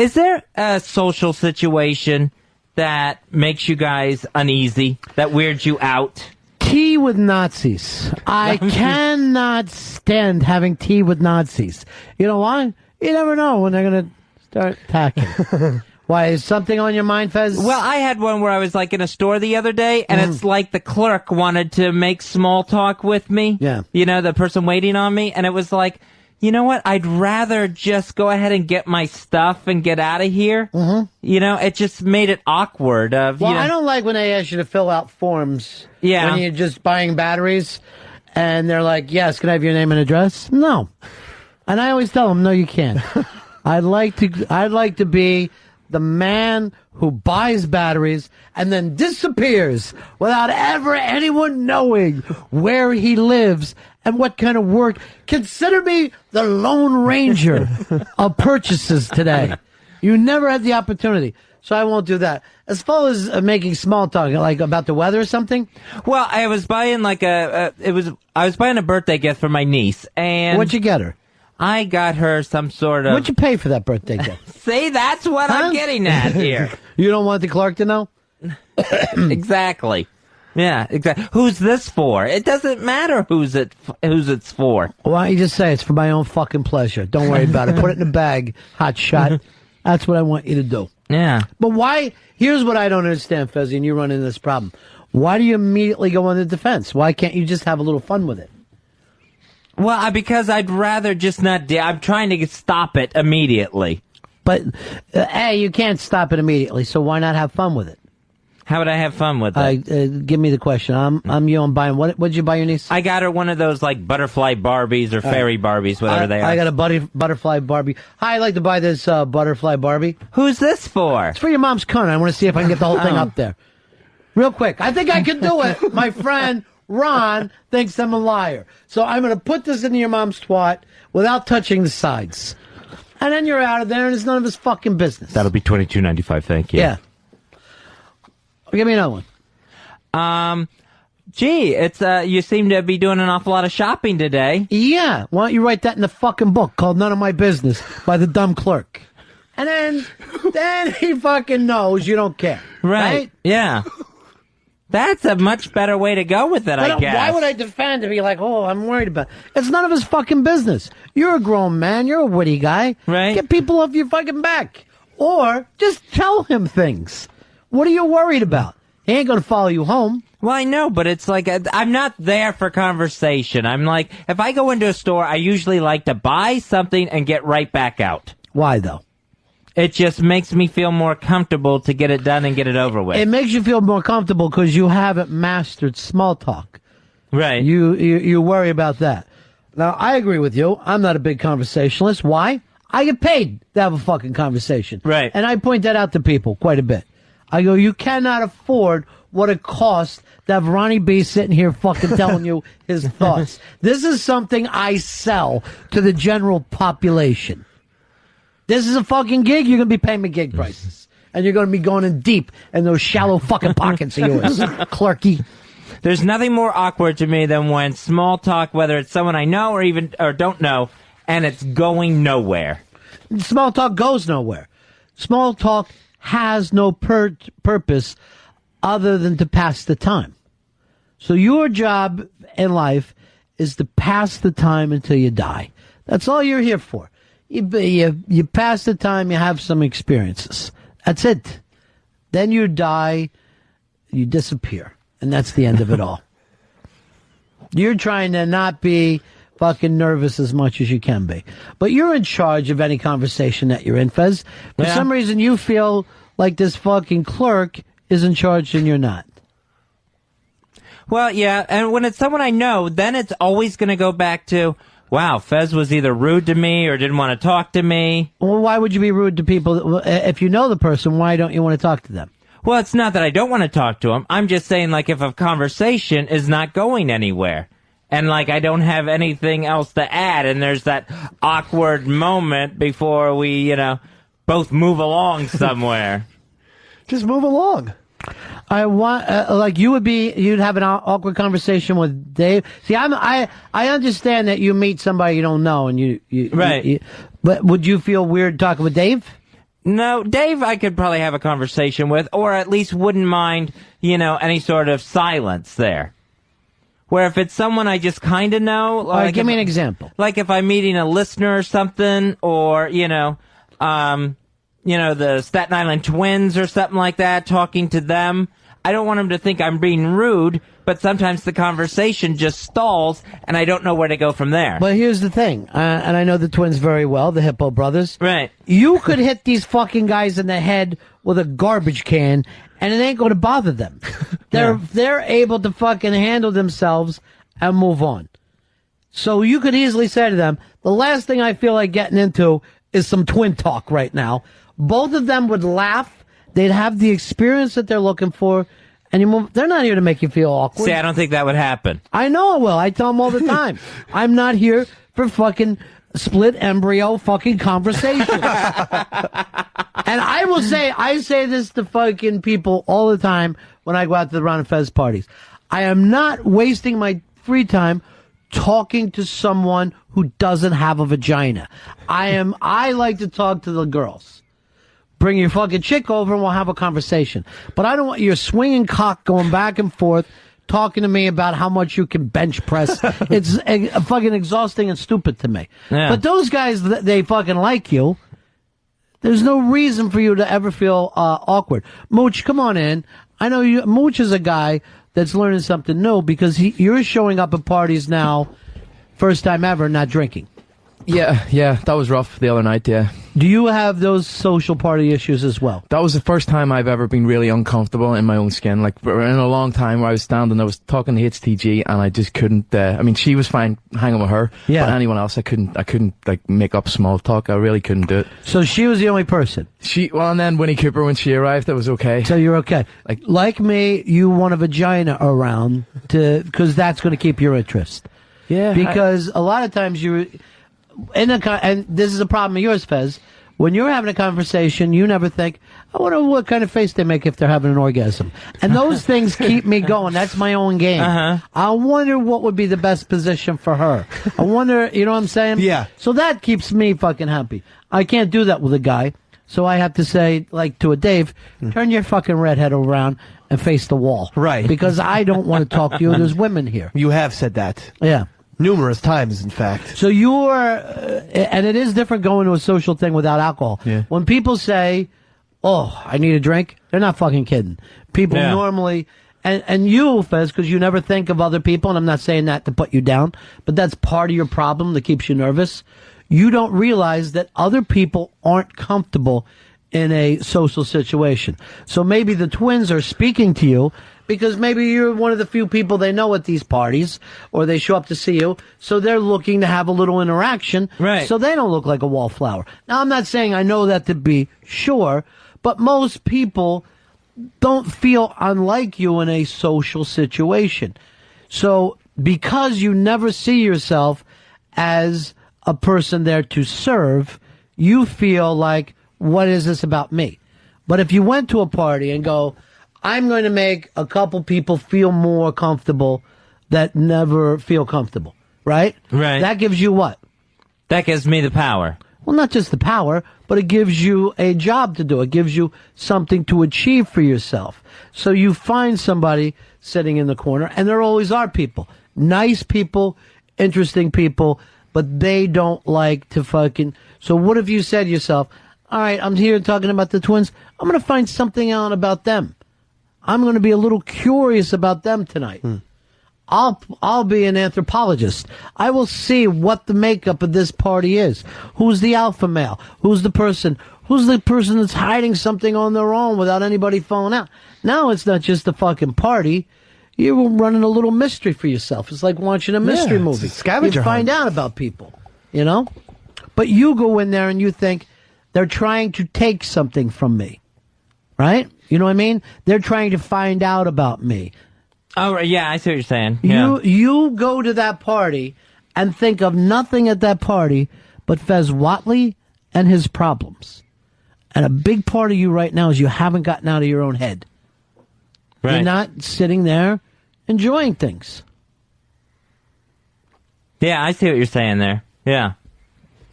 Is there a social situation that makes you guys uneasy, that weirds you out? Tea with Nazis. I cannot stand having tea with Nazis. You know why? You never know when they're going to start attacking. Why, is something on your mind, Fez? Well, I had one where I was like in a store the other day, and it's like the clerk wanted to make small talk with me. Yeah. You know, the person waiting on me, and it was like, you know what? I'd rather just go ahead and get my stuff and get out of here. Mm-hmm. You know, it just made it awkward. I don't like when they ask you to fill out forms. Yeah. When you're just buying batteries, and they're like, yes, can I have your name and address? No. And I always tell them, no, you can't. I'd like to be the man who buys batteries and then disappears without ever anyone knowing where he lives and what kind of work. Consider me the Lone Ranger of purchases today. You never had the opportunity, so I won't do that. As far as making small talk, like about the weather or something. Well, I was buying like I was buying a birthday gift for my niece, and What'd you get her? I got her some sort of... What'd you pay for that birthday gift? See, that's what I'm getting at here. You don't want the clerk to know? Exactly. Yeah, exactly. Who's this for? It doesn't matter who's it's for. Why don't you just say it's for my own fucking pleasure? Don't worry about it. Put it in a bag, hot shot. That's what I want you to do. Yeah. But why? Here's what I don't understand, Fezzi, and you run into this problem. Why do you immediately go on the defense? Why can't you just have a little fun with it? Well, because I'd rather just not... I'm trying to stop it immediately. But, A, you can't stop it immediately, so why not have fun with it? How would I have fun with it? Give me the question. I'm you on buying... What'd you buy your niece? I got her one of those, like, butterfly Barbies or fairy Barbies, whatever they are. I got a butterfly Barbie. Hi, I'd like to buy this butterfly Barbie. Who's this for? It's for your mom's cunt. I want to see if I can get the whole thing up there. Real quick. I think I can do it. My friend... Ron thinks I'm a liar. So I'm going to put this into your mom's twat without touching the sides. And then you're out of there and it's none of his fucking business. That'll be $22.95, thank you. Yeah. Give me another one. Gee, it's you seem to be doing an awful lot of shopping today. Yeah. Why don't you write that in the fucking book called None of My Business by the dumb clerk. And then he fucking knows you don't care. Right? Yeah. That's a much better way to go with it, I guess. Why would I defend to be like, oh, I'm worried about it? It's none of his fucking business. You're a grown man. You're a witty guy. Right. Get people off your fucking back. Or just tell him things. What are you worried about? He ain't going to follow you home. Well, I know, but it's like, I'm not there for conversation. I'm like, if I go into a store, I usually like to buy something and get right back out. Why, though? It just makes me feel more comfortable to get it done and get it over with. It makes you feel more comfortable because you haven't mastered small talk. Right. You worry about that. Now, I agree with you. I'm not a big conversationalist. Why? I get paid to have a fucking conversation. Right. And I point that out to people quite a bit. I go, you cannot afford what it costs to have Ronnie B sitting here fucking telling you his thoughts. This is something I sell to the general population. This is a fucking gig. You're going to be paying me gig prices. And you're going to be going in deep in those shallow fucking pockets of yours, clerky. There's nothing more awkward to me than when small talk, whether it's someone I know or don't know, and it's going nowhere. Small talk goes nowhere. Small talk has no purpose other than to pass the time. So your job in life is to pass the time until you die. That's all you're here for. You pass the time, you have some experiences. That's it. Then you die, you disappear. And that's the end of it all. You're trying to not be fucking nervous as much as you can be. But you're in charge of any conversation that you're in, Fez. For some reason, you feel like this fucking clerk is in charge and you're not. Well, yeah, and when it's someone I know, then it's always going to go back to, wow, Fez was either rude to me or didn't want to talk to me. Well, why would you be rude to people? If you know the person, why don't you want to talk to them? Well, it's not that I don't want to talk to them. I'm just saying, like, if a conversation is not going anywhere, and, like, I don't have anything else to add, and there's that awkward moment before we, both move along somewhere. Just move along. I want, like, you'd have an awkward conversation with Dave. See, I understand that you meet somebody you don't know, and right. But would you feel weird talking with Dave? No, Dave I could probably have a conversation with, or at least wouldn't mind, any sort of silence there. Where if it's someone I just kind of know... All right, give me an example. Like if I'm meeting a listener or something, or, the Staten Island Twins or something like that, talking to them. I don't want them to think I'm being rude, but sometimes the conversation just stalls, and I don't know where to go from there. But here's the thing, and I know the Twins very well, the Hippo brothers. Right. You could hit these fucking guys in the head with a garbage can, and it ain't going to bother them. They're able to fucking handle themselves and move on. So you could easily say to them, the last thing I feel like getting into is some twin talk right now. Both of them would laugh. They'd have the experience that they're looking for, and they're not here to make you feel awkward. See, I don't think that would happen. I know it will. I tell them all the time. I'm not here for fucking split embryo fucking conversation. And I say this to fucking people all the time when I go out to the Ron and Fez parties. I am not wasting my free time talking to someone who doesn't have a vagina. I like to talk to the girls. Bring your fucking chick over and we'll have a conversation. But I don't want your swinging cock going back and forth talking to me about how much you can bench press. It's fucking exhausting and stupid to me. Yeah. But those guys, they fucking like you. There's no reason for you to ever feel awkward. Mooch, come on in. I know you. Mooch is a guy that's learning something new because you're showing up at parties now, first time ever, not drinking. Yeah, that was rough the other night, yeah. Do you have those social party issues as well? That was the first time I've ever been really uncomfortable in my own skin. Like, in a long time where I was standing, I was talking to HTG, and I just couldn't, she was fine hanging with her. Yeah. But anyone else, I couldn't, like, make up small talk. I really couldn't do it. So she was the only person? And then Winnie Cooper, when she arrived, that was okay. So you're okay. Like me, you want a vagina around because that's going to keep your interest. Yeah. Because a lot of times and this is a problem of yours, Fez. When you're having a conversation, you never think, I wonder what kind of face they make if they're having an orgasm. And those things keep me going. That's my own game. Uh-huh. I wonder what would be the best position for her. I wonder, you know what I'm saying? Yeah. So that keeps me fucking happy. I can't do that with a guy. So I have to say, like to a Dave, turn your fucking redhead around and face the wall. Right. Because I don't want to talk to you. There's women here. You have said that. Yeah. Numerous times, in fact. So you're, and it is different going to a social thing without alcohol. Yeah. When people say, oh, I need a drink, they're not fucking kidding. People normally, and you, Fez, because you never think of other people, and I'm not saying that to put you down, but that's part of your problem that keeps you nervous. You don't realize that other people aren't comfortable in a social situation. So maybe the twins are speaking to you because maybe you're one of the few people they know at these parties, or they show up to see you, so they're looking to have a little interaction, right? So they don't look like a wallflower. Now, I'm not saying I know that to be sure, but most people don't feel unlike you in a social situation. So because you never see yourself as a person there to serve, you feel like, what is this about me? But if you went to a party and go, I'm going to make a couple people feel more comfortable that never feel comfortable, right? Right. That gives you what? That gives me the power. Well, not just the power, but it gives you a job to do. It gives you something to achieve for yourself. So you find somebody sitting in the corner, and there always are people. Nice people, interesting people, but they don't like to fucking... So what if you said to yourself, all right, I'm here talking about the twins. I'm going to find something out about them. I'm going to be a little curious about them tonight. I'll be an anthropologist. I will see what the makeup of this party is. Who's the alpha male? Who's the person that's hiding something on their own without anybody falling out? Now it's not just a fucking party. You're running a little mystery for yourself. It's like watching a mystery movie. It's a scavenger you find out about people, you know? But you go in there and you think, they're trying to take something from me. Right? You know what I mean? They're trying to find out about me. Oh, yeah, I see what you're saying. Yeah. You go to that party and think of nothing at that party but Fez Whatley and his problems. And a big part of you right now is you haven't gotten out of your own head. Right. You're not sitting there enjoying things. Yeah, I see what you're saying there. Yeah.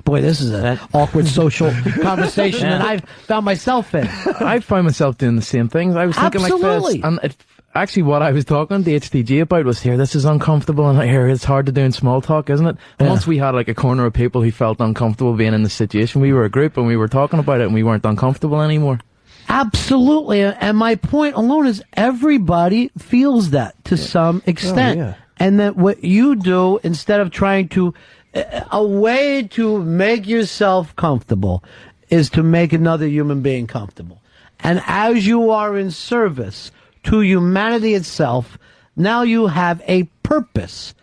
Boy, this is an awkward social conversation that I've found myself in. I find myself doing the same things. I was thinking Absolutely. like this. And actually, what I was talking to HTG about was here, this is uncomfortable, and here, it's hard to do in small talk, isn't it? And once we had like a corner of people who felt uncomfortable being in the situation, we were a group and we were talking about it and we weren't uncomfortable anymore. Absolutely. And my point alone is everybody feels that to some extent. Oh, yeah. And that what you do, instead of trying to, a way to make yourself comfortable is to make another human being comfortable. And as you are in service to humanity itself, now you have a purpose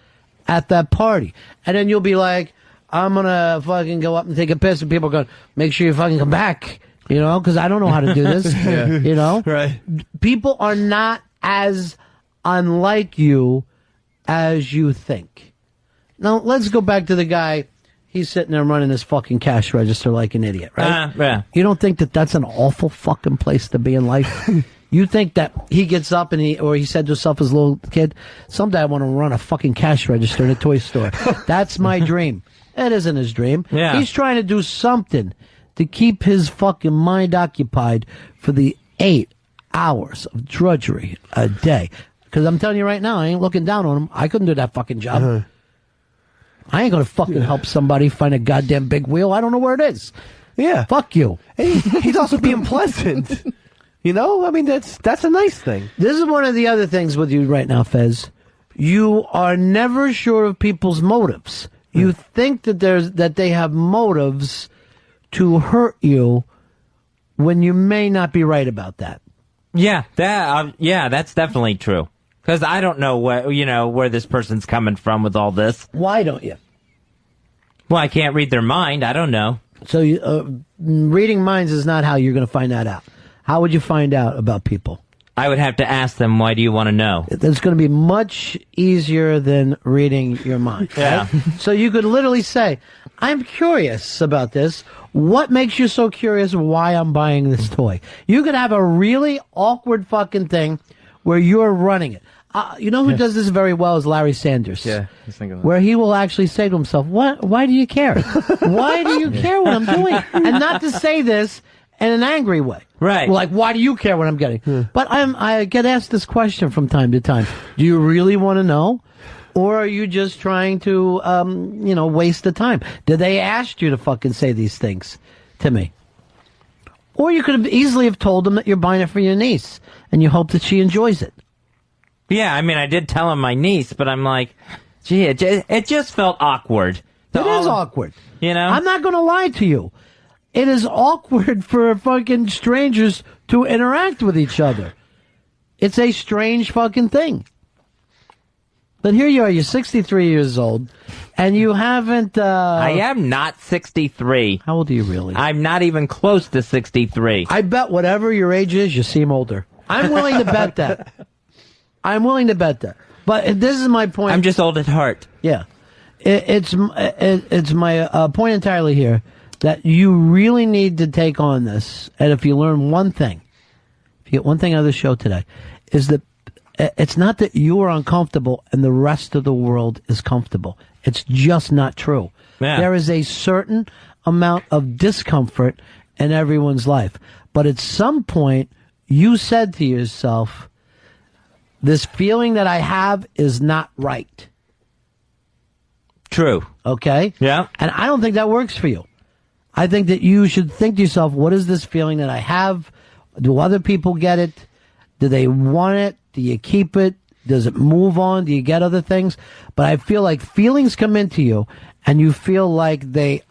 at that party. And then you'll be like, I'm going to fucking go up and take a piss, and people are going, make sure you fucking come back. You know, because I don't know how to do this. You know? Right. People are not as unlike you as you think. Now, let's go back to the guy. He's sitting there running his fucking cash register like an idiot, right? Yeah. You don't think that that's an awful fucking place to be in life? You think that he gets up and he said to himself as a little kid, someday I want to run a fucking cash register in a toy store. That's my dream. That isn't his dream. Yeah. He's trying to do something to keep his fucking mind occupied for the 8 hours of drudgery a day. Because I'm telling you right now, I ain't looking down on him. I couldn't do that fucking job. I ain't gonna fucking help somebody find a goddamn big wheel. I don't know where it is. Yeah. Fuck you. And he's also being pleasant. You know? I mean, that's a nice thing. This is one of the other things with you right now, Fez. You are never sure of people's motives. You think that they have motives to hurt you when you may not be right about that. Yeah, that's definitely true. Because I don't know where this person's coming from with all this. Why don't you? Well, I can't read their mind. I don't know. So reading minds is not how you're going to find that out. How would you find out about people? I would have to ask them, why do you want to know? It's going to be much easier than reading your mind. Yeah. So you could literally say, I'm curious about this. What makes you so curious why I'm buying this toy? You could have a really awkward fucking thing where you're running it. You know who does this very well is Larry Sanders. Yeah, I was thinking that. Where he will actually say to himself, why do you care? Why do you care what I'm doing? And not to say this in an angry way. Right. Like, why do you care what I'm getting? But I get asked this question from time to time. Do you really want to know? Or are you just trying to, waste the time? Did they ask you to fucking say these things to me? Or you could have easily have told them that you're buying it for your niece and you hope that she enjoys it. Yeah, I mean, I did tell him my niece, but I'm like, gee, it just felt awkward. It is awkward. You know? I'm not going to lie to you. It is awkward for fucking strangers to interact with each other. It's a strange fucking thing. But here you are, you're 63 years old, and you haven't, I am not 63. How old are you really? I'm not even close to 63. I bet whatever your age is, you seem older. I'm willing to bet that. I'm willing to bet that. But this is my point. I'm just old at heart. Yeah. It's my point entirely here that you really need to take on this. And if you learn one thing, if you get one thing out of the show today, is that it's not that you are uncomfortable and the rest of the world is comfortable. It's just not true. Yeah. There is a certain amount of discomfort in everyone's life. But at some point, you said to yourself, this feeling that I have is not right. True. Okay? Yeah. And I don't think that works for you. I think that you should think to yourself, what is this feeling that I have? Do other people get it? Do they want it? Do you keep it? Does it move on? Do you get other things? But I feel like feelings come into you and you feel like they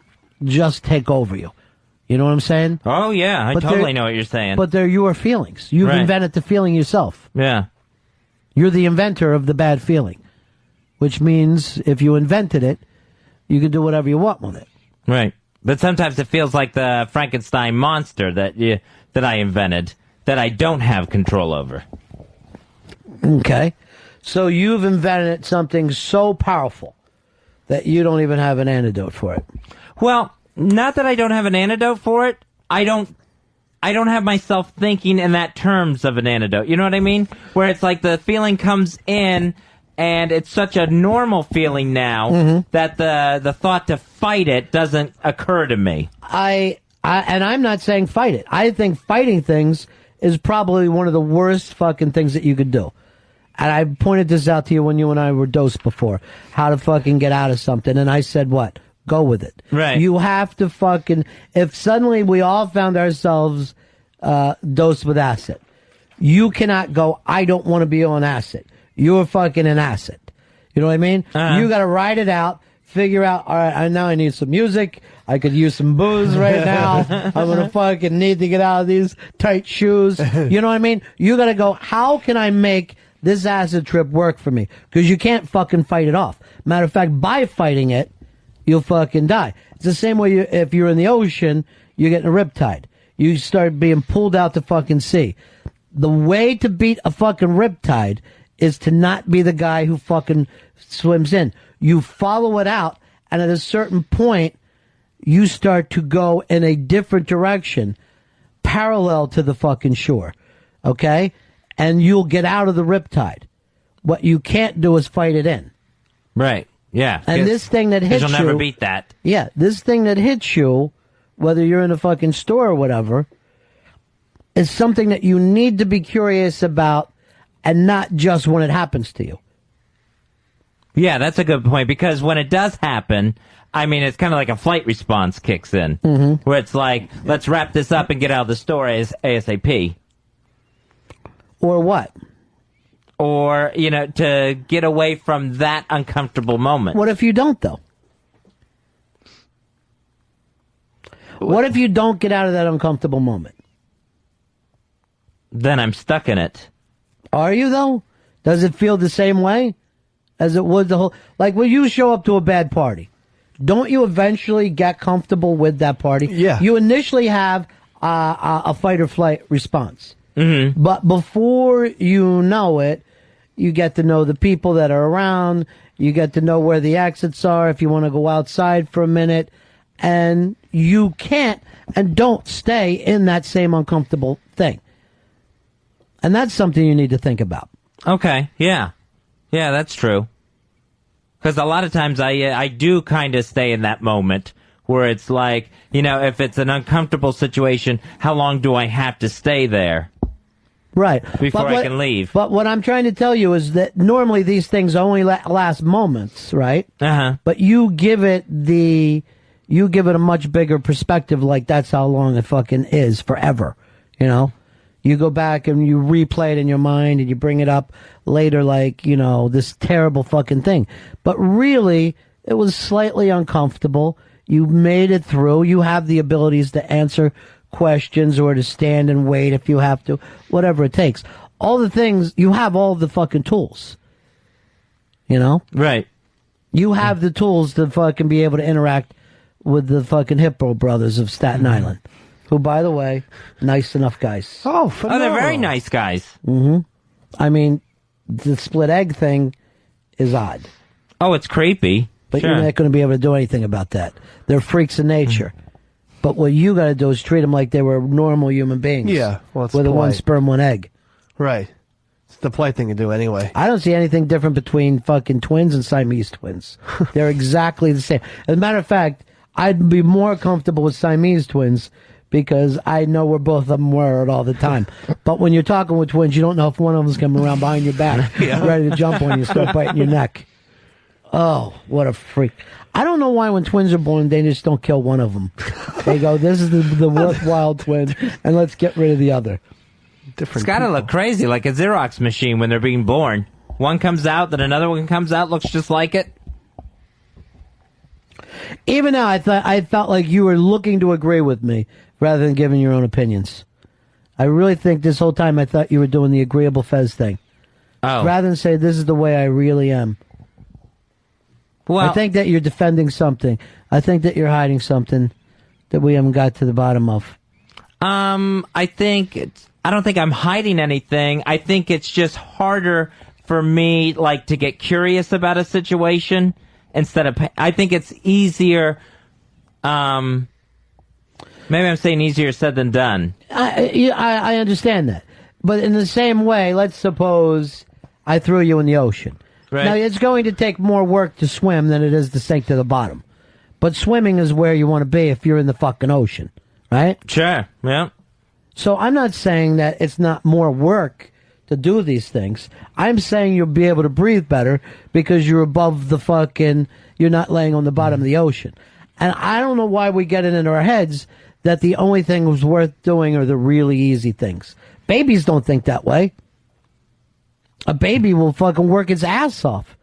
just take over you. You know what I'm saying? Oh, yeah. I But totally they're- know what you're saying. But they're your feelings. You've Right. invented the feeling yourself. Yeah. You're the inventor of the bad feeling, which means if you invented it, you can do whatever you want with it. Right. But sometimes it feels like the Frankenstein monster that I invented that I don't have control over. Okay. So you've invented something so powerful that you don't even have an antidote for it. Well, not that I don't have an antidote for it. I don't have myself thinking in that terms of an antidote. You know what I mean? Where it's like the feeling comes in and it's such a normal feeling now that the thought to fight it doesn't occur to me. And I'm not saying fight it. I think fighting things is probably one of the worst fucking things that you could do. And I pointed this out to you when you and I were dosed before, how to fucking get out of something. And I said, what? Go with it. Right. You have to fucking, if suddenly we all found ourselves dosed with acid, you cannot go, I don't want to be on acid. You're fucking an acid. You know what I mean? You got to ride it out, figure out, all right, now I need some music. I could use some booze right now. I'm going to fucking need to get out of these tight shoes. You know what I mean? You got to go, how can I make this acid trip work for me? Because you can't fucking fight it off. Matter of fact, by fighting it, you'll fucking die. It's the same way if you're in the ocean, you're getting a riptide. You start being pulled out to fucking sea. The way to beat a fucking riptide is to not be the guy who fucking swims in. You follow it out, and at a certain point, you start to go in a different direction, parallel to the fucking shore. Okay? And you'll get out of the riptide. What you can't do is fight it in. Right. Yeah. And this thing that hits you... you'll never beat that. Yeah, this thing that hits you, whether you're in a fucking store or whatever, is something that you need to be curious about, and not just when it happens to you. Yeah, that's a good point, because when it does happen, I mean, it's kind of like a flight response kicks in, where it's like, let's wrap this up and get out of the store ASAP. Or what? Or, to get away from that uncomfortable moment. What if you don't, though? What if you don't get out of that uncomfortable moment? Then I'm stuck in it. Are you, though? Does it feel the same way as it would the whole... Like, when you show up to a bad party, don't you eventually get comfortable with that party? Yeah. You initially have a fight or flight response. Mm-hmm. But before you know it, you get to know the people that are around. You get to know where the exits are if you want to go outside for a minute. And you can't and don't stay in that same uncomfortable thing. And that's something you need to think about. Okay, yeah. Yeah, that's true. Because a lot of times I do kind of stay in that moment where it's like, if it's an uncomfortable situation, how long do I have to stay there? Right. Before I can leave. But what I'm trying to tell you is that normally these things only last moments, right? Uh-huh. But you give it a much bigger perspective, like that's how long it fucking is, forever. You go back and you replay it in your mind and you bring it up later like, this terrible fucking thing. But really, it was slightly uncomfortable. You made it through. You have the abilities to answer questions or to stand and wait if you have to, whatever it takes. All the things, you have all the fucking tools. Right. You have the tools to fucking be able to interact with the fucking Hippo brothers of Staten Island. Who, by the way, nice enough guys. Oh, phenomenal. They're very nice guys. Mm-hmm. I mean, the split egg thing is odd. Oh, it's creepy. But sure. You're not going to be able to do anything about that. They're freaks of nature. But what you got to do is treat them like they were normal human beings. Yeah, well, it's with a polite. one sperm, one egg. Right. It's the polite thing to do anyway. I don't see anything different between fucking twins and Siamese twins. They're exactly the same. As a matter of fact, I'd be more comfortable with Siamese twins because I know where both of them were all the time. But when you're talking with twins, you don't know if one of them's coming around behind your back, ready to jump on you, start biting your neck. Oh, what a freak. I don't know why when twins are born, they just don't kill one of them. They go, this is the worthwhile twin, and let's get rid of the other. Different. It's got to look crazy, like a Xerox machine when they're being born. One comes out, then another one comes out, looks just like it. Even now, I felt like you were looking to agree with me rather than giving your own opinions. I really think this whole time I thought you were doing the agreeable Fez thing. Oh. Rather than say, this is the way I really am. Well, I think that you're defending something. I think that you're hiding something that we haven't got to the bottom of. I don't think I'm hiding anything. I think it's just harder for me, like, to get curious about a situation instead of, I think it's easier, maybe I'm saying easier said than done. I understand that. But in the same way, let's suppose I threw you in the ocean. Right. Now, it's going to take more work to swim than it is to sink to the bottom. But swimming is where you want to be if you're in the fucking ocean, right? Sure. Yeah. So I'm not saying that it's not more work to do these things. I'm saying you'll be able to breathe better because you're above the fucking, you're not laying on the bottom of the ocean. And I don't know why we get it into our heads that the only thing was worth doing are the really easy things. Babies don't think that way. A baby will fucking work its ass off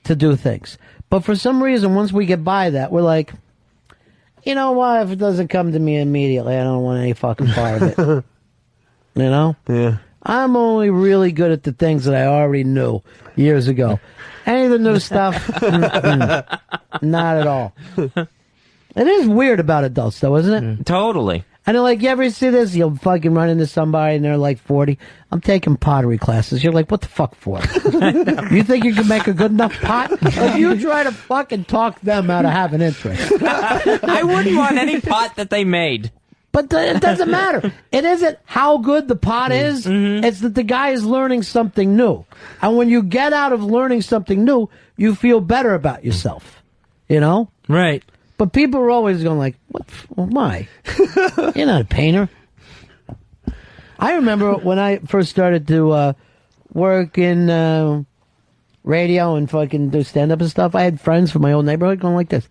to do things. But for some reason, once we get by that, we're like, you know what? If it doesn't come to me immediately, I don't want any fucking part of it. You know? Yeah. I'm only really good at the things that I already knew years ago. Any of the new stuff, not at all. It is weird about adults, though, isn't it? Totally. And they're like, you ever see this? You'll fucking run into somebody and they're like 40. I'm taking pottery classes. You're like, what the fuck for? You think you can make a good enough pot? If you try to fucking talk them out of having interest. I wouldn't want any pot that they made. But it doesn't matter. It isn't how good the pot is. It's that the guy is learning something new. And when you get out of learning something new, you feel better about yourself. You know? Right. But people are always going like, what? Why? You're not a painter. I remember when I first started to work in radio and fucking do stand-up and stuff, I had friends from my old neighborhood going like this.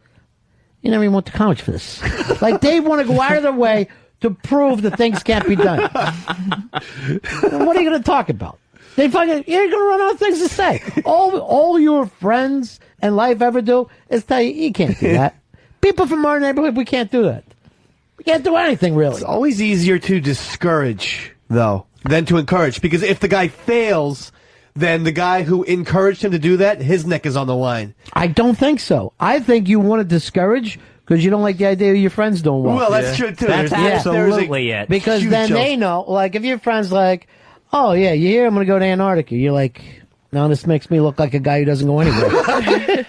You never even went to college for this. Like, they want to go out of their way to prove that things can't be done. What are you going to talk about? You're going to run out of things to say. All your friends and life ever do is tell you can't do that. People from our neighborhood, we can't do that. We can't do anything, really. It's always easier to discourage, though, than to encourage. Because if the guy fails, then the guy who encouraged him to do that, his neck is on the line. I don't think so. I think you want to discourage because you don't like the idea of your friends doing well. Well, that's true, too. That's absolutely it. Because then they know, like, if your friend's like, oh, yeah, you hear I'm going to go to Antarctica, you're like, no, this makes me look like a guy who doesn't go anywhere.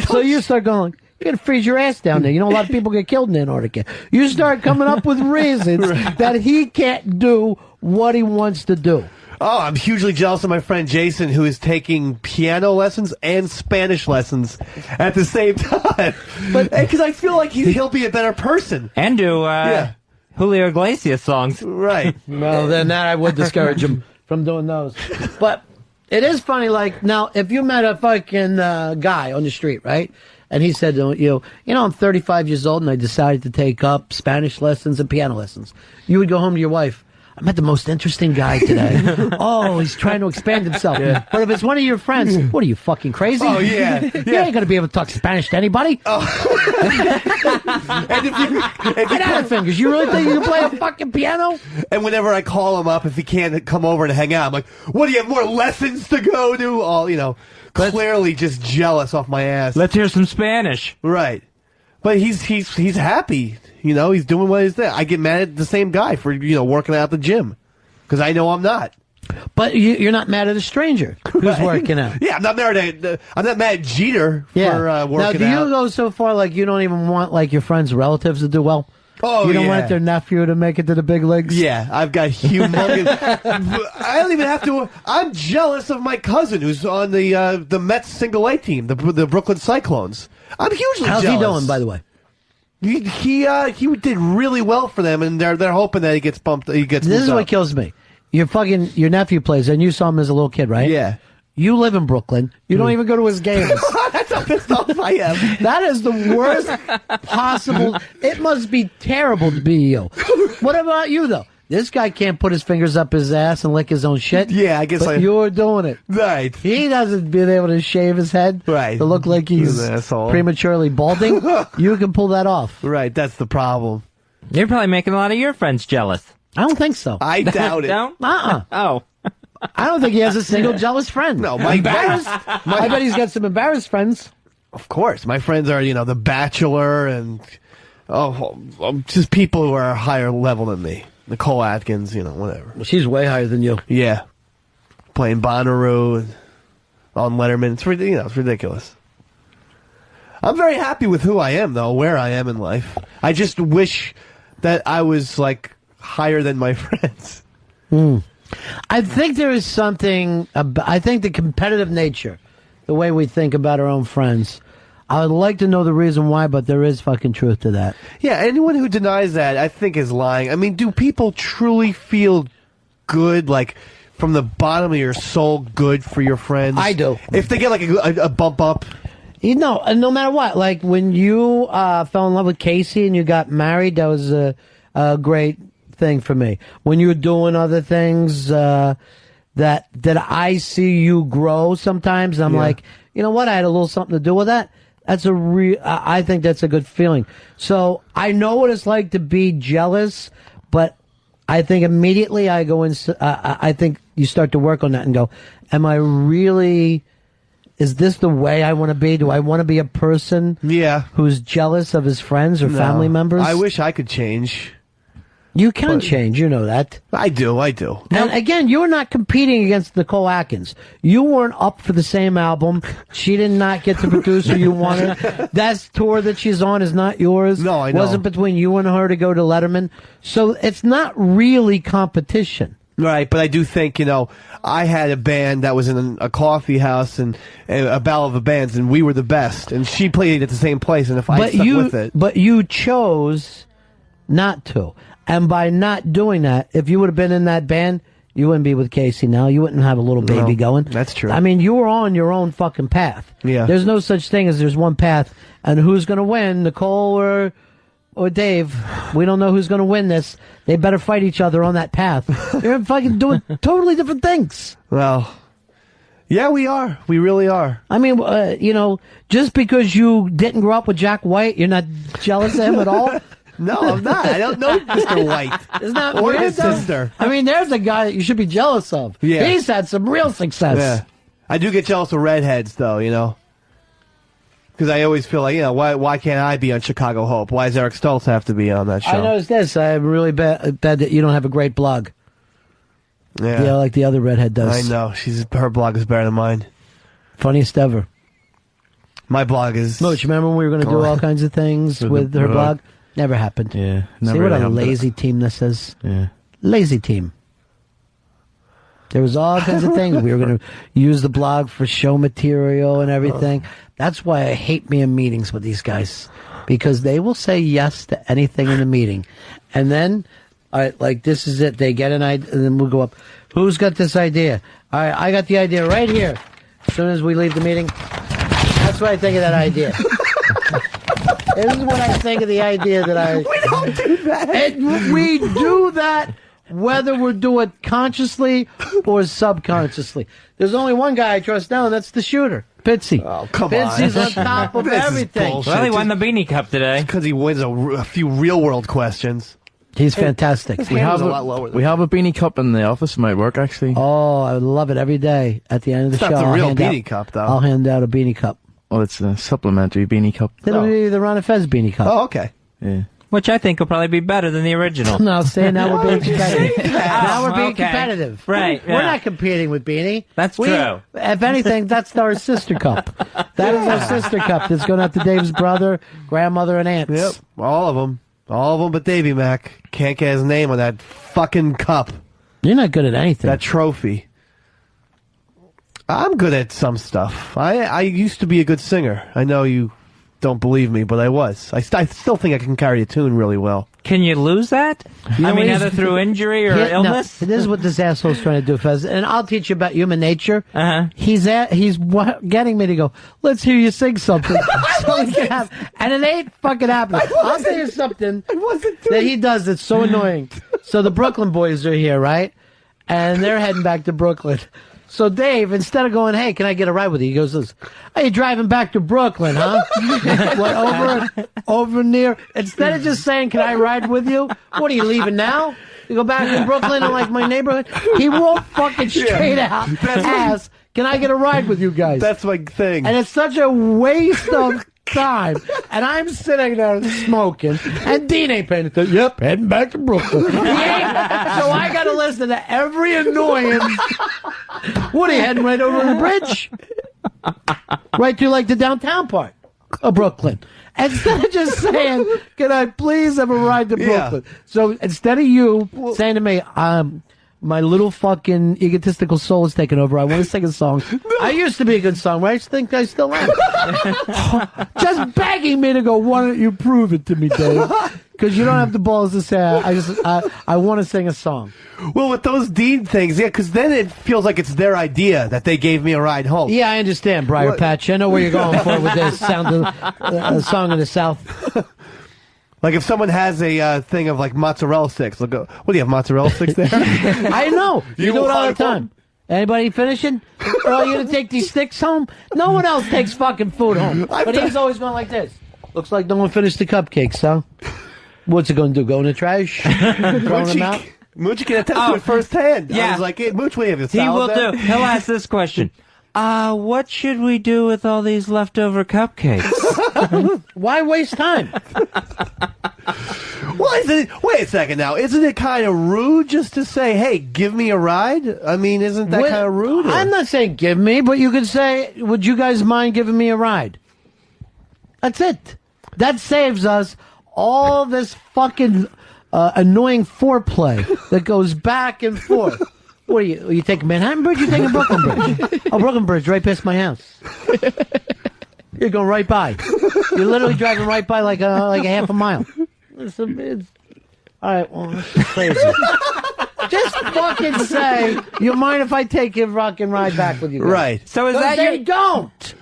So you start going, you're going to freeze your ass down there. You know, a lot of people get killed in Antarctica. You start coming up with reasons that he can't do what he wants to do. Oh, I'm hugely jealous of my friend Jason, who is taking piano lessons and Spanish lessons at the same time. But because I feel like he'll be a better person. And do Julio Iglesias songs. Right. Well, then that I would discourage him from doing those. But it is funny, like, now, if you met a fucking guy on the street, right? And he said to you, I'm 35 years old and I decided to take up Spanish lessons and piano lessons. You would go home to your wife. I met the most interesting guy today. Oh, he's trying to expand himself. Yeah. But if it's one of your friends, what are you, fucking crazy? Oh, yeah. You ain't going to be able to talk Spanish to anybody. Oh. Get out of fingers. You really think you can play a fucking piano? And whenever I call him up, if he can't come over and hang out, I'm like, what, do you have more lessons to go to? All, clearly just jealous off my ass. Let's hear some Spanish. Right. But he's happy. He's doing what he's there. I get mad at the same guy for, working out at the gym. Because I know I'm not. But you're not mad at a stranger who's working out. Yeah, I'm not mad at Jeter for working out. Now, do you go so far like you don't even want like your friends' relatives to do well? Oh, you don't want their nephew to make it to the big leagues? Yeah, I've got humongous... I don't even have to... I'm jealous of my cousin who's on the Mets single A team, the Brooklyn Cyclones. I'm hugely jealous. How's he doing, by the way? He did really well for them, and they're hoping that he gets bumped. This is what kills me. Your nephew plays, and you saw him as a little kid, right? Yeah. You live in Brooklyn. You don't even go to his games. That's how pissed off I am. That is the worst possible. It must be terrible to be you. What about you, though? This guy can't put his fingers up his ass and lick his own shit. Yeah, I guess but you're doing it. Right. He doesn't be able to shave his head. Right. To look like he's prematurely balding. You can pull that off. Right, that's the problem. You're probably making a lot of your friends jealous. I don't think so. I doubt it. Don't? Oh. I don't think he has a single jealous friend. No, embarrassed. I bet he's got some embarrassed friends. Of course. My friends are, The Bachelor and just people who are a higher level than me. Nicole Atkins, whatever. Well, she's way higher than you. Yeah. Playing Bonnaroo and on Letterman. It's ridiculous. I'm very happy with who I am, though, where I am in life. I just wish that I was, higher than my friends. I think there is something, I think the competitive nature the way we think about our own friends. I would like to know the reason why, but there is fucking truth to that. Yeah, anyone who denies that, I think, is lying. I mean, do people truly feel good, like, from the bottom of your soul, good for your friends? I do. If they get, like, a bump up. You know, no matter what, like, when you fell in love with Casey and you got married, that was a great thing for me. When you were doing other things that I see you grow sometimes, I'm like, you know what, I had a little something to do with that. That's I think that's a good feeling. So I know what it's like to be jealous, but I think immediately I go in. I think you start to work on that and go, am I really? Is this the way I want to be? Do I want to be a person who's jealous of his friends or family members? I wish I could change. You can change, you know that. I do. And again, you're not competing against Nicole Atkins. You weren't up for the same album. She did not get the producer you wanted. That tour that she's on is not yours. No, I know. Wasn't between you and her to go to Letterman. So it's not really competition. Right, but I do think, I had a band that was in a coffee house and a battle of the bands, and we were the best. And she played at the same place, and if I stuck with it. But you chose not to. And by not doing that, if you would have been in that band, you wouldn't be with Casey now. You wouldn't have a little baby going. That's true. I mean, you were on your own fucking path. Yeah. There's no such thing as there's one path. And who's going to win, Nicole or Dave? We don't know who's going to win this. They better fight each other on that path. You're fucking doing totally different things. Well, yeah, we are. We really are. I mean, just because you didn't grow up with Jack White, you're not jealous of him at all? No, I'm not. I don't know Mr. White. Isn't that or weird, his though? sister. I mean, there's a guy that you should be jealous of. Yeah. He's had some real success. Yeah. I do get jealous of redheads, though, Because I always feel like, why can't I be on Chicago Hope? Why does Eric Stoltz have to be on that show? I noticed this. I'm really bad that you don't have a great blog. Yeah. Like the other redhead does. I know. Her blog is better than mine. Funniest ever. My blog is... Mooch, remember when we were going to do all kinds of things with her blog? Never happened. Yeah. See what a lazy team this is? Yeah. Lazy team. There was all kinds of things. We were going to use the blog for show material and everything. That's why I hate me in meetings with these guys. Because they will say yes to anything in the meeting. And then, all right, like, this is it. They get an idea, and then we'll go up. Who's got this idea? All right, I got the idea right here. As soon as we leave the meeting, that's what I think of that idea. This is what I think of the idea that I... We don't do that. We do that whether we're doing it consciously or subconsciously. There's only one guy I trust now, and that's the shooter, Pitsy. Oh, come Pitsy's on. on top of This is everything. bullshit. Well, he won the Beanie Cup today. Because he wins a few real-world questions. He's fantastic. His hand was a lot lower than We have a beanie cup in the office. It might work, actually. Oh, I would love it every day. At the end of the It's show, not the I'll real hand beanie cup, though. I'll hand out a beanie cup. Oh, it's a supplementary beanie cup. It'll be the Ron and Fez beanie cup. Oh, okay. Yeah. Which I think will probably be better than the original. No, say now we're being competitive. Now we're being Okay. competitive. Right, We're yeah. not competing with Beanie. That's true. If anything, that's our sister cup. That is our sister cup that's going out to Dave's brother, grandmother, and aunts. Yep, all of them. All of them but Davy Mac. Can't get his name on that fucking cup. You're not good at anything. That trophy. I'm good at some stuff. I used to be a good singer. I know you don't believe me, but I was. I still think I can carry a tune really well. Can you lose that? know I mean, what he's- either through injury or No, illness? this is what this asshole's trying to do, Fez. And I'll teach you about human nature. Uh-huh. He's getting me to go, let's hear you sing something. So we can have, and it ain't fucking happening. I'll tell you something that he does that's so annoying. So the Brooklyn boys are here, right? And they're heading back to Brooklyn. So Dave, instead of going, hey, can I get a ride with you? He goes, are you driving back to Brooklyn, huh? What, over near? Instead of just saying, can I ride with you? What, are you leaving now? You go back to Brooklyn and like my neighborhood? He won't fucking straight out ask, can I get a ride with you guys? That's my thing. And it's such a waste of time. And I'm sitting there smoking, and Dean ain't paying attention. Yep, heading back to Brooklyn. So I got to listen to every annoyance. What, are you heading right over the bridge? Right to like the downtown part of Brooklyn. Instead of just saying, can I please have a ride to Brooklyn? So instead of you saying to me, my little fucking egotistical soul is taking over. I want to sing a song. I used to be a good songwriter. I think I still am. Just begging me to go, why don't you prove it to me, Dave? Because you don't have the balls to say, I want to sing a song. Well, with those Dean things, yeah, because then it feels like it's their idea that they gave me a ride home. Yeah, I understand, Briar Patch. I know where you're going for with this sound of Song of the South. Like if someone has a thing of like mozzarella sticks, they'll go, what do you have, mozzarella sticks there? I know. You do it all the time. Anybody finishing? Earl, you gonna take these sticks home? No one else takes fucking food home. But he's always going like this. Looks like no one finished the cupcakes, huh? What's it gonna do? Go in the trash? Throwing them out? Moochie can attest to it firsthand. Yeah. I was like, hey, Mooch, what do you have? He will do. He'll ask this question. What should we do with all these leftover cupcakes? Why waste time? Well, wait a second now. Isn't it kind of rude just to say, hey, give me a ride? I mean, isn't that kind of rude? I'm not saying give me, but you could say, would you guys mind giving me a ride? That's it. That saves us all this fucking annoying foreplay that goes back and forth. What are you taking Manhattan Bridge? You taking Brooklyn Bridge? Oh, Brooklyn Bridge, right past my house. You're going right by. You're literally driving right by like a half a mile. It's all right, well, that's crazy. Just fucking say, you mind if I take a fucking ride back with you guys? Right. So is that they don't.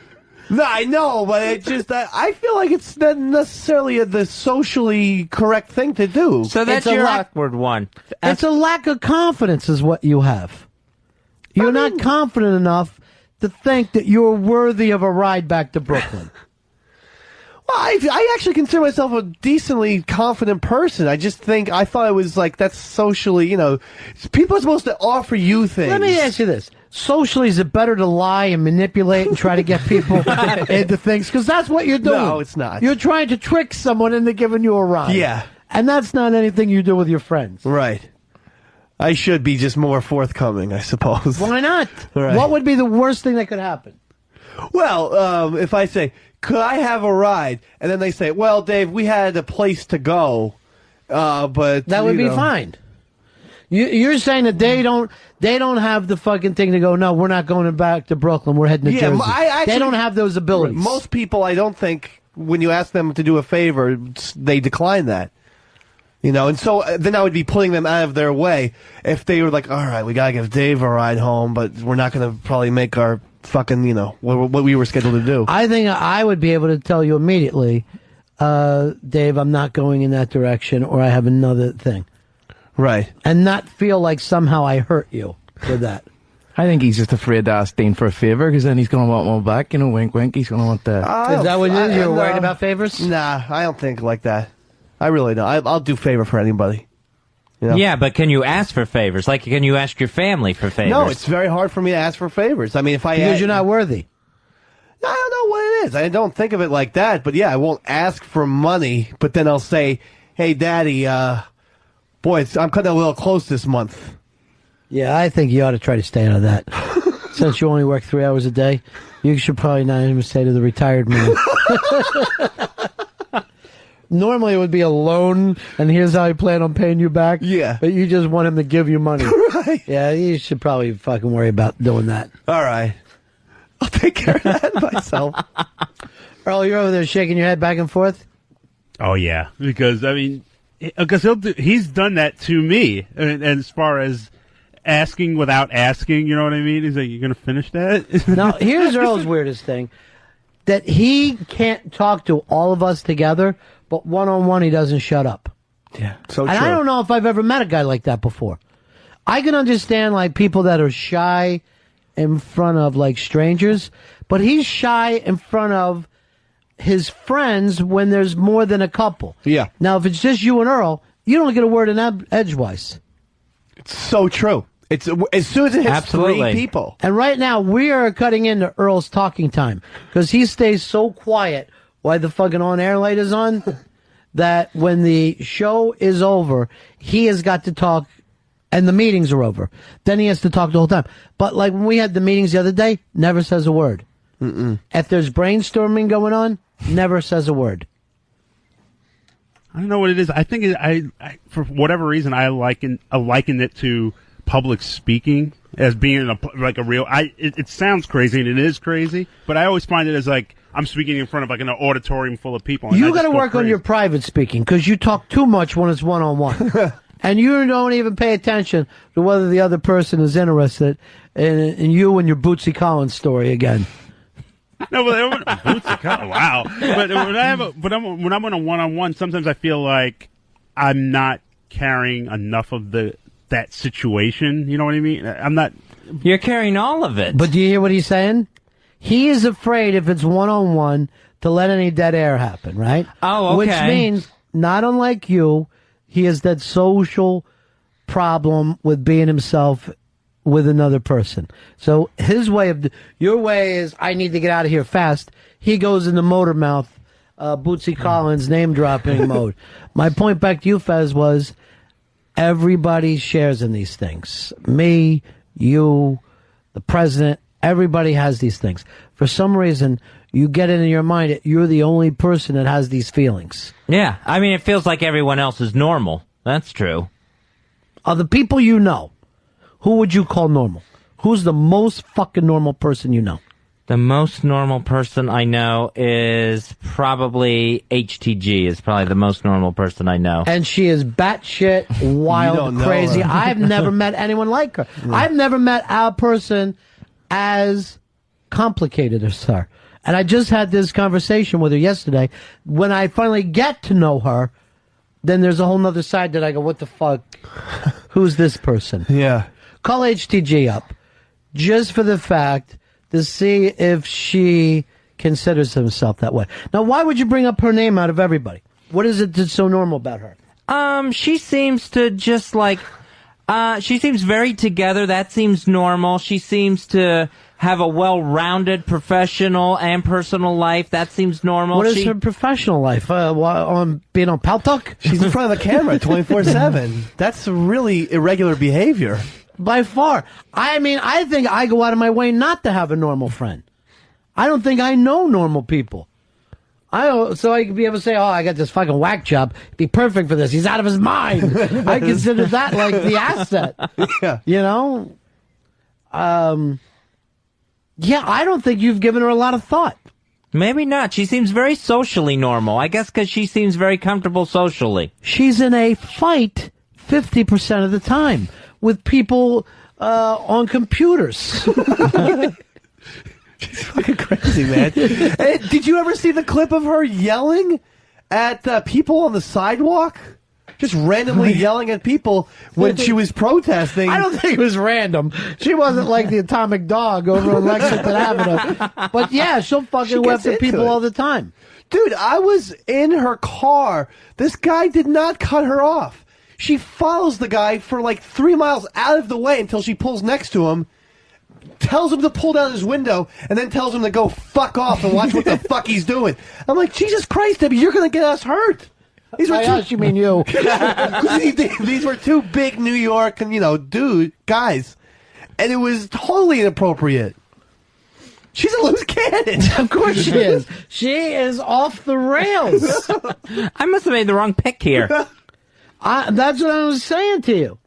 No, I know, but it just, I feel like it's not necessarily the socially correct thing to do. So that's your awkward one. It's a lack of confidence is what you have. You're not confident enough to think that you're worthy of a ride back to Brooklyn. Well, I actually consider myself a decently confident person. I thought it was like, that's socially, people are supposed to offer you things. Let me ask you this. Socially, is it better to lie and manipulate and try to get people into things? Because that's what you're doing. No, it's not. You're trying to trick someone into giving you a ride. Yeah. And that's not anything you do with your friends. Right. I should be just more forthcoming, I suppose. Why not? Right. What would be the worst thing that could happen? Well, if I say, could I have a ride? And then they say, well, Dave, we had a place to go, but... That would be fine. You're saying that they don't have the fucking thing to go, no, we're not going back to Brooklyn, we're heading to Jersey. They don't have those abilities. Most people, I don't think, when you ask them to do a favor, they decline that. And so then I would be putting them out of their way if they were like, all right, we got to give Dave a ride home, but we're not going to probably make our fucking, what we were scheduled to do. I think I would be able to tell you immediately, Dave, I'm not going in that direction, or I have another thing. Right. And not feel like somehow I hurt you with that. I think he's just afraid to ask Dean for a favour, because then he's going to want one back. Wink, wink. He's going to want that. Is that what it is? You're worried about favors? Nah, I don't think like that. I really don't. I'll do favor for anybody. Yeah, but can you ask for favors? Like, can you ask your family for favors? No, it's very hard for me to ask for favors. I mean, because you're not worthy. I don't know what it is. I don't think of it like that. But yeah, I won't ask for money. But then I'll say, hey, Daddy, boy, I'm cutting a little close this month. Yeah, I think you ought to try to stay out of that. Since you only work 3 hours a day, you should probably not even say to the retired man. Normally it would be a loan, and here's how I plan on paying you back. Yeah. But you just want him to give you money. Right. Yeah, you should probably fucking worry about doing that. All right. I'll take care of that myself. Earl, you're over there shaking your head back and forth? Oh, yeah. Because, I mean, he's done that to me. And as far as asking without asking, you know what I mean? He's like, you going to finish that? Now, here's Earl's weirdest thing. That he can't talk to all of us together, but one-on-one he doesn't shut up. Yeah, so and true. I don't know if I've ever met a guy like that before. I can understand like people that are shy in front of like strangers, but he's shy in front of his friends when there's more than a couple. Yeah. Now, if it's just you and Earl, you don't get a word in edgewise. It's so true. It's as soon as it hits Absolutely. 3 people. And right now, we are cutting into Earl's talking time because he stays so quiet while the fucking on-air light is on that when the show is over, he has got to talk, and the meetings are over. Then he has to talk the whole time. But like when we had the meetings the other day, never says a word. If there's brainstorming going on, never says a word. I don't know what it is. I think I for whatever reason, I liken it to public speaking as being like a real. It sounds crazy and it is crazy, but I always find it as like I'm speaking in front of like an auditorium full of people. And You got to work on your private speaking because you talk too much when it's one-on-one. And you don't even pay attention to whether the other person is interested in you and your Bootsy Collins story again. No, but Bootsy Collins, wow. But when I'm on a one-on-one, sometimes I feel like I'm not carrying enough of that situation. You know what I mean? I'm not. You're carrying all of it. But do you hear what he's saying? He is afraid if it's one-on-one to let any dead air happen, right? Oh, okay. Which means, not unlike you, he has that social problem with being himself with another person. So your way is, I need to get out of here fast. He goes into motor mouth, Bootsy Collins name dropping mode. My point back to you, Fez, was everybody shares in these things. Me, you, the president, everybody has these things. For some reason, you get it in your mind that you're the only person that has these feelings. Yeah, I mean, it feels like everyone else is normal. That's true. Of the people you know, who would you call normal? Who's the most fucking normal person you know? The most normal person I know is probably HTG, is probably the most normal person I know. And she is batshit wild, crazy. I've never met anyone like her. Yeah. I've never met a person as complicated as her. And I just had this conversation with her yesterday. When I finally get to know her, then there's a whole nother side that I go, what the fuck? Who's this person? Yeah. Call HTG up just for the fact to see if she considers herself that way. Now, why would you bring up her name out of everybody? What is it that's so normal about her? She seems to just like, she seems very together. That seems normal. She seems to have a well-rounded professional and personal life. That seems normal. What is her professional life? On being on Paltalk? She's in front of the camera 24/7. That's really irregular behavior. By far. I mean, I think I go out of my way not to have a normal friend. I don't think I know normal people. So I could be able to say, oh, I got this fucking whack job. He'd be perfect for this. He's out of his mind. I consider that like the asset. Yeah. You know? Yeah, I don't think you've given her a lot of thought. Maybe not. She seems very socially normal. I guess because she seems very comfortable socially. She's in a fight 50% of the time with people on computers. She's fucking crazy, man. Hey, did you ever see the clip of her yelling at people on the sidewalk? Just randomly yelling at people when she was protesting. I don't think it was random. She wasn't like the atomic dog over on Lexington Avenue. But yeah, she'll fucking whip at people all the time. Dude, I was in her car. This guy did not cut her off. She follows the guy for like 3 miles out of the way until she pulls next to him, tells him to pull down his window, and then tells him to go fuck off and watch what the fuck he's doing. I'm like, Jesus Christ, Debbie, you're going to get us hurt. These were you mean you. These were two big New York, guys. And it was totally inappropriate. She's a loose cannon. Of course she is. She is off the rails. I must have made the wrong pick here. That's what I was saying to you.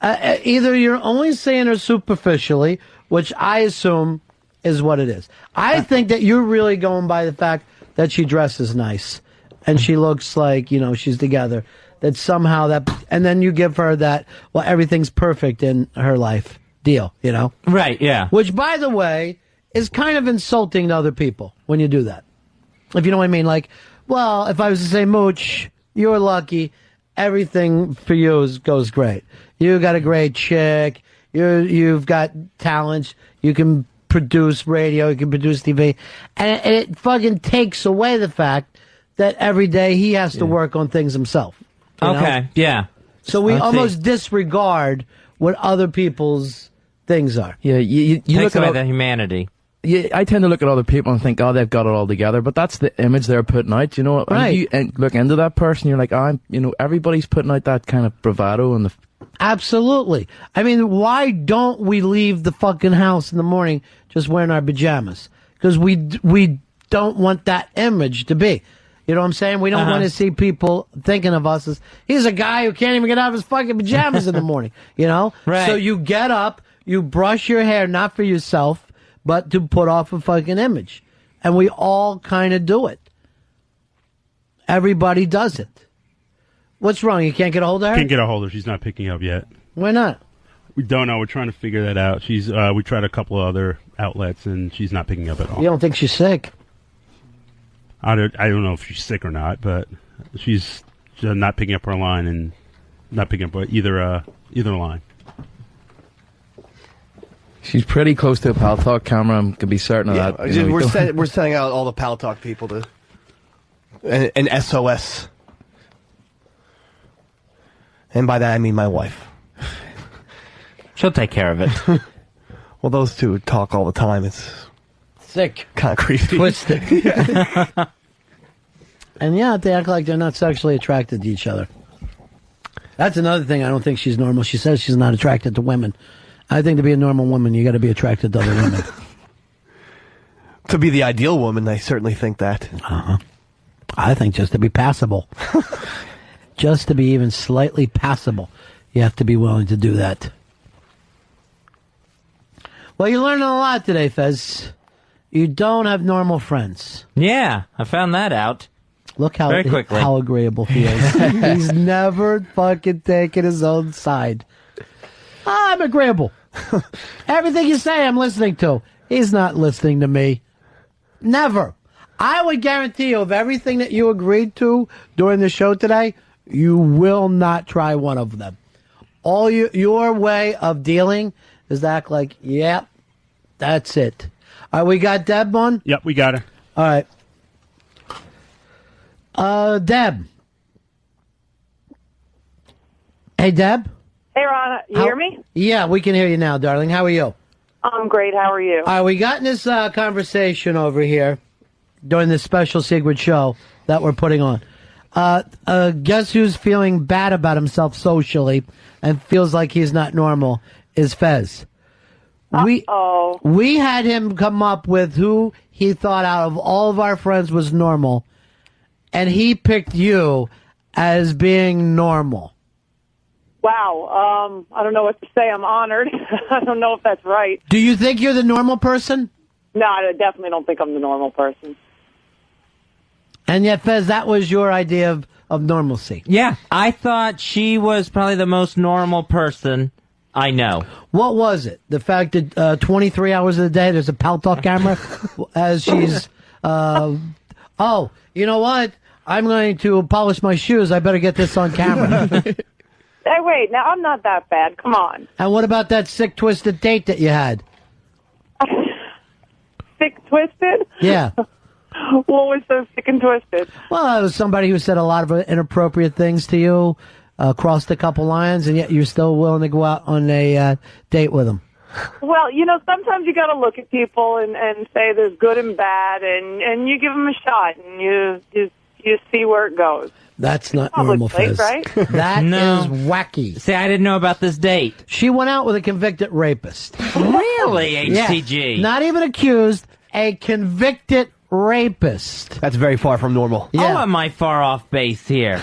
Either you're only saying her superficially, which I assume is what it is. I think that you're really going by the fact that she dresses nice and she looks like, she's together. That somehow and then you give her that, well, everything's perfect in her life deal, Right, yeah. Which, by the way, is kind of insulting to other people when you do that. If you know what I mean. Like, well, if I was to say, Mooch, you're lucky. Everything for you goes great. You got a great chick. You've got talents. You can produce radio. You can produce TV. And it fucking takes away the fact that every day he has to work on things himself. Okay, yeah. So we almost disregard what other people's things are. Yeah, you Takes look away at the humanity. Yeah, I tend to look at other people and think, oh, they've got it all together. But that's the image they're putting out, Right. And you look into that person, you're like, everybody's putting out that kind of bravado and the. Absolutely. I mean, why don't we leave the fucking house in the morning just wearing our pajamas? Because we don't want that image to be. You know what I'm saying? We don't want to see people thinking of us as, he's a guy who can't even get out of his fucking pajamas in the morning, you know? Right. So you get up, you brush your hair, not for yourself, but to put off a fucking image. And we all kind of do it. Everybody does it. What's wrong? You can't get a hold of her? Can't get a hold of her. She's not picking up yet. Why not? We don't know. We're trying to figure that out. She's. We tried a couple of other outlets, and she's not picking up at all. You don't think she's sick? I don't know if she's sick or not, but she's not picking up her line and not picking up either line. She's pretty close to a Pal Talk camera. I can be certain of that. You know, We're sending out all the Pal Talk people to an SOS. And by that, I mean my wife. She'll take care of it. Well, those two talk all the time. It's Sick. kind of creepy. Twisted. And yeah, they act like they're not sexually attracted to each other. That's another thing. I don't think she's normal. She says she's not attracted to women. I think to be a normal woman, you got to be attracted to other women. To be the ideal woman, I certainly think that. I think just to be passable. Just to be even slightly passable, you have to be willing to do that. Well, you're learning a lot today, Fez. You don't have normal friends. Yeah, I found that out. Look how Very quickly. how agreeable he is. He's never fucking taken his own side. I'm agreeable. Everything you say, I'm listening to. He's not listening to me. Never. I would guarantee you, of everything that you agreed to during the show today, you will not try one of them. All your way of dealing is to act like, yep, that's it. All right, we got Deb on? Yep, we got her. All right. Deb. Hey, Deb. Hey, Ron, you hear me? Yeah, we can hear you now, darling. How are you? I'm great. How are you? All right, we got in this conversation over here during this special secret show that we're putting on. Guess who's feeling bad about himself socially and feels like he's not normal is Fez. We had him come up with who he thought out of all of our friends was normal, and he picked you as being normal. Wow. I don't know what to say. I'm honored. I don't know if that's right. Do you think you're the normal person? No, I definitely don't think I'm the normal person. And yet, Fez, that was your idea of normalcy. Yeah, I thought she was probably the most normal person I know. What was it? The fact that 23 hours of the day there's a Pal Talk camera as she's, oh, you know what? I'm going to polish my shoes. I better get this on camera. Hey, wait. Now, I'm not that bad. Come on. And what about that sick, twisted date that you had? Sick, twisted? Yeah. What was so sick and twisted? Well, it was somebody who said a lot of inappropriate things to you, crossed a couple lines, and yet you're still willing to go out on a date with them. Well, you know, sometimes you got to look at people and say there's good and bad, and you give them a shot, and you see where it goes. That's not Public normal, place, Fez. right? That No. is wacky. See, I didn't know about this date. She went out with a convicted rapist. Really, Yeah. HCG? Not even accused, a convicted rapist. That's very far from normal. Oh, Yeah. am I far off base here?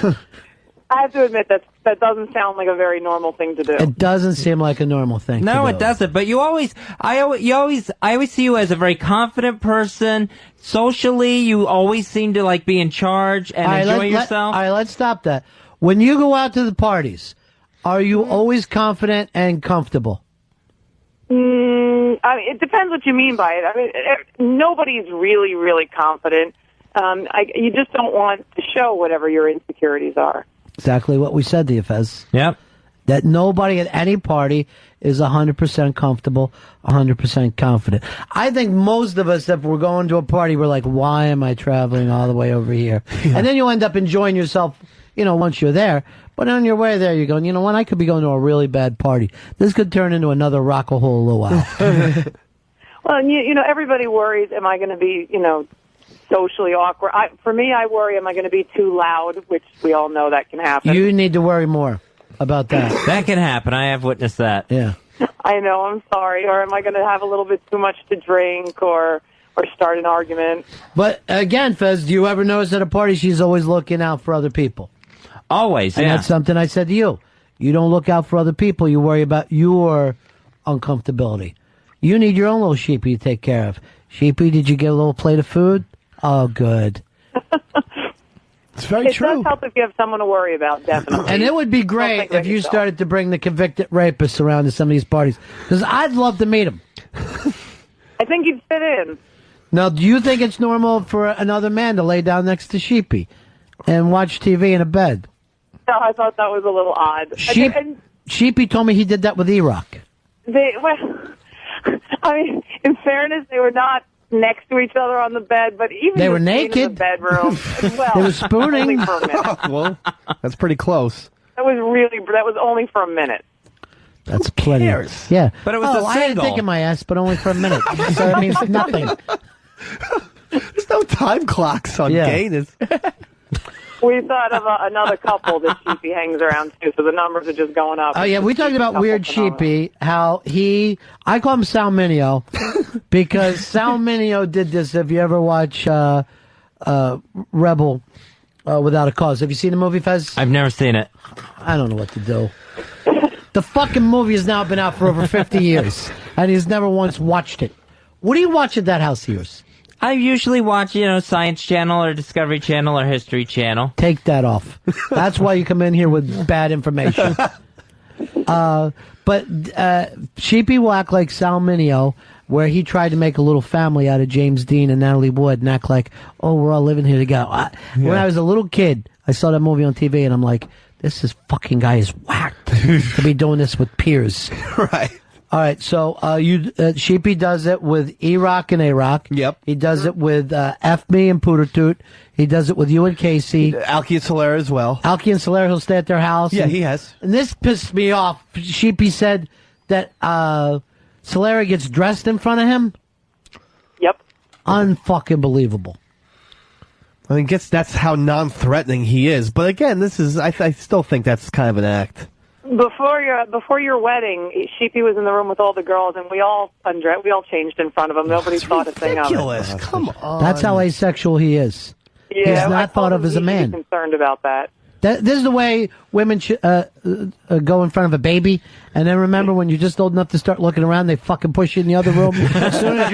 I have to admit that doesn't sound like a very normal thing to do. It doesn't seem like a normal thing. No, to it do. doesn't. But I always see you as a very confident person. Socially, you always seem to like be in charge and All right, enjoy yourself. all right, let's stop that. When you go out to the parties, are you always confident and comfortable? I mean, it depends what you mean by it. I mean, nobody's really, really confident. You just don't want to show whatever your insecurities are. Exactly what we said to you, Fez. Yep. That nobody at any party is 100% comfortable, 100% confident. I think most of us, if we're going to a party, we're like, why am I traveling all the way over here? Yeah. And then you end up enjoying yourself, once you're there. But on your way there, you're going, you know what, I could be going to a really bad party. This could turn into another rockahole luau. Well, and everybody worries, am I going to be, socially awkward? For me, I worry, am I going to be too loud, which we all know that can happen. You need to worry more about that. That can happen. I have witnessed that. Yeah. I know, I'm sorry. Or am I going to have a little bit too much to drink or or start an argument. But again, Fez, do you ever notice at a party she's always looking out for other people? Always, And yeah. that's something I said to you. You don't look out for other people. You worry about your uncomfortability. You need your own little sheepy to take care of. Sheepy, did you get a little plate of food? Oh, good. It's very It true. does help if you have someone to worry about, definitely. And it would be great think about if you yourself. started to bring the convicted rapists around to some of these parties. Because I'd love to meet them. I think you'd fit in. Now, do you think it's normal for another man to lay down next to Sheepy and watch TV in a bed? No, I thought that was a little odd. Sheepy told me he did that with E-Rock. I mean, in fairness, they were not next to each other on the bed, but even They were just being naked. in the bedroom. Well, They were spooning. only for a minute. Well, that's pretty close. That was only for a minute. That's plenty. cares? Yeah. But it was a I had a single. dick in my ass, but only for a minute. So it means nothing. There's no time clocks on Yeah. gayness. We thought of another couple that Sheepy hangs around too, so the numbers are just going up. Oh, yeah, we talked about Weird Sheepy, how I call him Sal Mineo, because Sal Mineo did this. If you ever watch Rebel Without a Cause. Have you seen the movie, Fez? I've never seen it. I don't know what to do. The fucking movie has now been out for over 50 years, and he's never once watched it. What do you watch at that house of yours? I usually watch, Science Channel or Discovery Channel or History Channel. Take that off. That's why you come in here with bad information. But Sheepy will act like Sal Mineo, where he tried to make a little family out of James Dean and Natalie Wood and act like, oh, we're all living here together. When I was a little kid, I saw that movie on TV, and I'm like, this fucking guy is whacked to be doing this with peers. Right. All right, so Sheepy does it with E-Rock and A-Rock. Yep. He does it with F-Me and Pootertoot. He does it with you and Casey. Alki and Solera as well. Alki and Solera will stay at their house. Yeah, and, he has. And this pissed me off. Sheepy said that Solera gets dressed in front of him. Yep. Unfucking believable. I mean, that's how non-threatening he is. But again, I still think that's kind of an act. Before your wedding, Sheepy was in the room with all the girls, and we all undressed. We all changed in front of him. Nobody thought a thing of it. Ridiculous. Come on. That's how asexual he is. Yeah, He's I not told thought of him as a he should be man. concerned about that. This is the way women should go in front of a baby, and then remember when you're just old enough to start looking around, they fucking push you in the other room. As soon as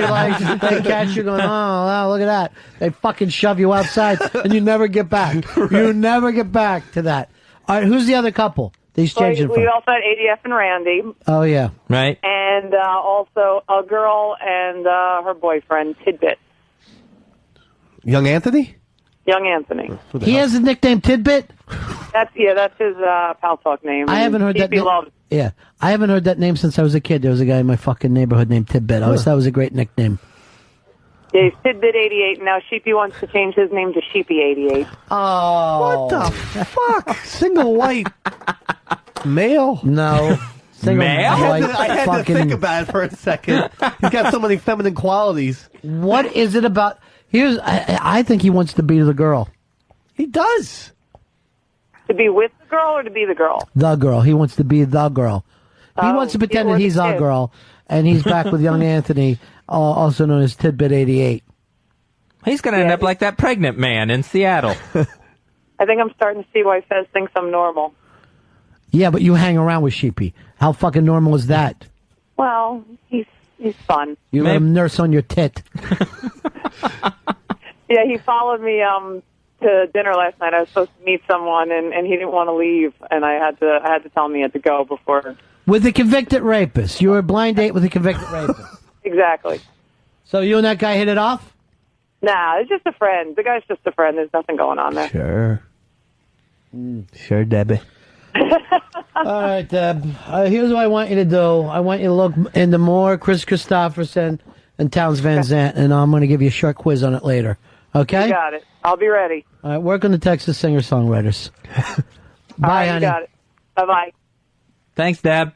they catch you going, oh, wow, look at that. They fucking shove you outside, and you never get back. Right. You never get back to that. All right, who's the other couple? These changing We also had ADF and Randy. Oh, yeah. Right? And also a girl and her boyfriend, Tidbit. Young Anthony? Young Anthony. He has a nickname, Tidbit? That's his pal talk name. I haven't heard that name. Yeah, I haven't heard that name since I was a kid. There was a guy in my fucking neighborhood named Tidbit. I always thought it was a great nickname. Yeah, he's Tidbit 88, and now Sheepy wants to change his name to Sheepy 88. Oh. What the fuck? Single white male? No. Single Male? white I had to fucking- think about it for a second. He's got so many feminine qualities. What is it about? I think he wants to be the girl. He does. To be with the girl or to be the girl? The girl. He wants to be the girl. He wants to pretend that he's a girl, and he's back with young Anthony, also known as Tidbit 88. He's going to end up like that pregnant man in Seattle. I think I'm starting to see why Fez thinks I'm normal. Yeah, but you hang around with Sheepy. How fucking normal is that? Well, he's fun. You let him nurse on your tit. Yeah, he followed me to dinner last night. I was supposed to meet someone, and he didn't want to leave, and I had to tell him he had to go before. With a convicted rapist. You were a blind date with a convicted rapist. Exactly. So you and that guy hit it off? Nah, it's just a friend. The guy's just a friend. There's nothing going on there. Sure. Sure, Debbie. All right, Deb. Here's what I want you to do. I want you to look into more Chris Christopherson and Towns Van Zandt, and I'm going to give you a short quiz on it later. Okay? You got it. I'll be ready. All right, work on the Texas singer-songwriters. Bye, All right, honey. you got it. Bye-bye. Thanks, Deb.